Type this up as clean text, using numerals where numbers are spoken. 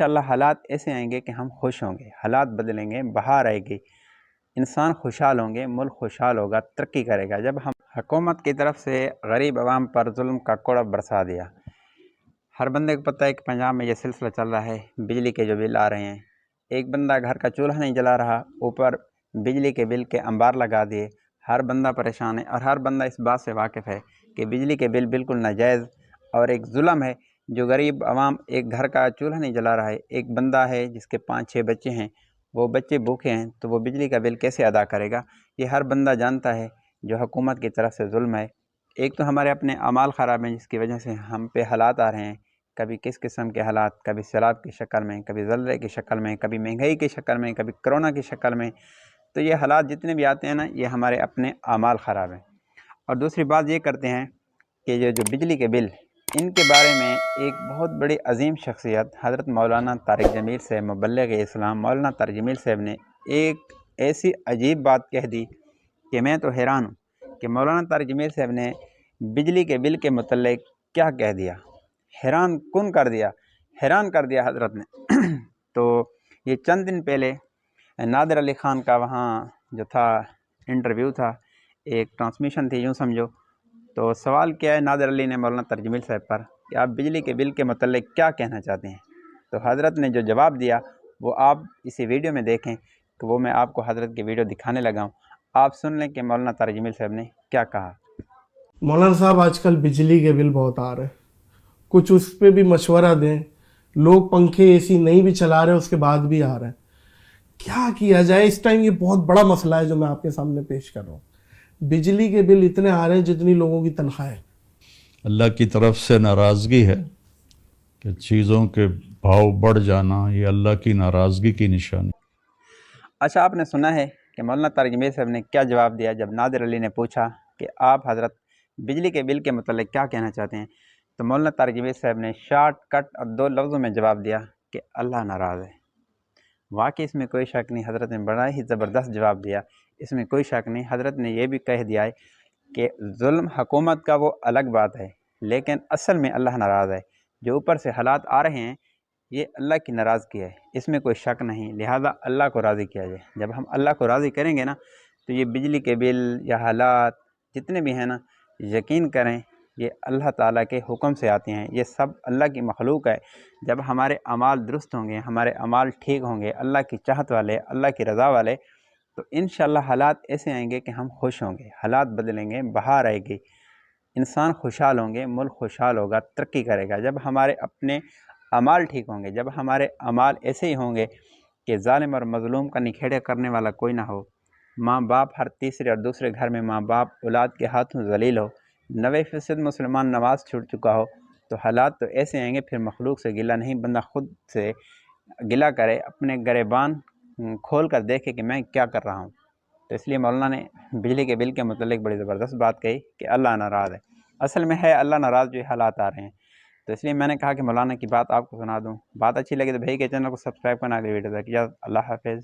انشاءاللہ حالات ایسے آئیں گے کہ ہم خوش ہوں گے، حالات بدلیں گے، بہار آئے گی، انسان خوشحال ہوں گے، ملک خوشحال ہوگا، ترقی کرے گا۔ جب ہم حکومت کی طرف سے غریب عوام پر ظلم کا کوڑا برسا دیا، ہر بندے کو پتہ ہے کہ پنجاب میں یہ سلسلہ چل رہا ہے، بجلی کے جو بل آ رہے ہیں، ایک بندہ گھر کا چولہا نہیں جلا رہا، اوپر بجلی کے بل کے انبار لگا دیے، ہر بندہ پریشان ہے، اور ہر بندہ اس بات سے واقف ہے کہ بجلی کے بل بالکل ناجائز اور ایک ظلم ہے۔ جو غریب عوام ایک گھر کا چولہا نہیں جلا رہا ہے، ایک بندہ ہے جس کے 5-6 بچے ہیں، وہ بچے بھوکے ہیں، تو وہ بجلی کا بل کیسے ادا کرے گا؟ یہ ہر بندہ جانتا ہے جو حکومت کی طرف سے ظلم ہے۔ ایک تو ہمارے اپنے اعمال خراب ہیں جس کی وجہ سے ہم پہ حالات آ رہے ہیں، کبھی کس قسم کے حالات، کبھی سیلاب کی شکل میں، کبھی زلزلے کی شکل میں، کبھی مہنگائی کی شکل میں، کبھی کرونا کی شکل میں۔ تو یہ حالات جتنے بھی آتے ہیں نا، یہ ہمارے اپنے اعمال خراب ہیں۔ اور دوسری بات یہ کرتے ہیں کہ یہ جو بجلی کے بل، ان کے بارے میں ایک بہت بڑی عظیم شخصیت حضرت مولانا طارق جمیل صاحب مبلغ اسلام مولانا طارق جمیل صاحب نے ایک ایسی عجیب بات کہہ دی کہ میں تو حیران ہوں کہ مولانا طارق جمیل صاحب نے بجلی کے بل کے متعلق کیا کہہ دیا، حیران کر دیا حضرت نے۔ تو یہ چند دن پہلے نادر علی خان کا وہاں جو تھا انٹرویو تھا، ایک ٹرانسمیشن تھی یوں سمجھو، تو سوال کیا ہے نادر علی نے مولانا طارق جمیل صاحب پر کہ آپ بجلی کے بل کے متعلق کیا کہنا چاہتے ہیں؟ تو حضرت نے جو جواب دیا وہ آپ اسی ویڈیو میں دیکھیں، کہ وہ میں آپ کو حضرت کی ویڈیو دکھانے لگا ہوں، آپ سن لیں کہ مولانا طارق جمیل صاحب نے کیا کہا۔ مولانا صاحب آج کل بجلی کے بل بہت آ رہے ہیں، کچھ اس پہ بھی مشورہ دیں۔ لوگ پنکھے اے سی نہیں بھی چلا رہے اس کے بعد بھی آ رہے ہیں، کیا کیا جائے اس ٹائم؟ یہ بہت بڑا مسئلہ ہے جو میں آپ کے سامنے پیش کر رہا ہوں۔ بجلی کے بل اتنے آ رہے ہیں جتنی لوگوں کی تنخواہ ہے۔ اللہ کی طرف سے ناراضگی ہے کہ چیزوں کے بھاؤ بڑھ جانا، یہ اللہ کی ناراضگی کی نشانی۔ اچھا، آپ نے سنا ہے کہ مولانا طارق جمیل صاحب نے کیا جواب دیا جب نادر علی نے پوچھا کہ آپ حضرت بجلی کے بل کے متعلق کیا کہنا چاہتے ہیں؟ تو مولانا طارق جمیل صاحب نے شارٹ کٹ اور 2 لفظوں میں جواب دیا کہ اللہ ناراض ہے۔ واقعی اس میں کوئی شک نہیں، حضرت نے بڑا ہی زبردست جواب دیا، اس میں کوئی شک نہیں۔ حضرت نے یہ بھی کہہ دیا ہے کہ ظلم حکومت کا وہ الگ بات ہے، لیکن اصل میں اللہ ناراض ہے۔ جو اوپر سے حالات آ رہے ہیں یہ اللہ کی ناراضگی ہے، اس میں کوئی شک نہیں، لہذا اللہ کو راضی کیا جائے۔ جب ہم اللہ کو راضی کریں گے نا تو یہ بجلی کے بل یا حالات جتنے بھی ہیں نا، یقین کریں یہ اللہ تعالیٰ کے حکم سے آتے ہیں، یہ سب اللہ کی مخلوق ہے۔ جب ہمارے اعمال درست ہوں گے، ہمارے اعمال ٹھیک ہوں گے، اللہ کی چاہت والے، اللہ کی رضا والے، تو انشاءاللہ حالات ایسے آئیں گے کہ ہم خوش ہوں گے، حالات بدلیں گے، بہار آئے گی، انسان خوشحال ہوں گے، ملک خوشحال ہوگا، ترقی کرے گا۔ جب ہمارے اپنے اعمال ٹھیک ہوں گے، جب ہمارے اعمال ایسے ہی ہوں گے کہ ظالم اور مظلوم کا نکھیڑے کرنے والا کوئی نہ ہو، ماں باپ ہر تیسرے اور دوسرے گھر میں ماں باپ اولاد کے ہاتھوں ذلیل ہو، 90% مسلمان نماز چھوڑ چکا ہو، تو حالات تو ایسے آئیں گے، پھر مخلوق سے گلہ نہیں، بندہ خود سے گلہ کرے، اپنے گریبان کھول کر دیکھے کہ میں کیا کر رہا ہوں۔ تو اس لیے مولانا نے بجلی کے بل کے متعلق بڑی زبردست بات کہی کہ اللہ ناراض ہے۔ اصل میں ہے اللہ ناراض، جو یہ حالات آ رہے ہیں۔ تو اس لیے میں نے کہا کہ مولانا کی بات آپ کو سنا دوں۔ بات اچھی لگی تو بھائی کے چینل کو سبسکرائب کرنا، اگلی ویڈیو تک اجازت، اللہ حافظ۔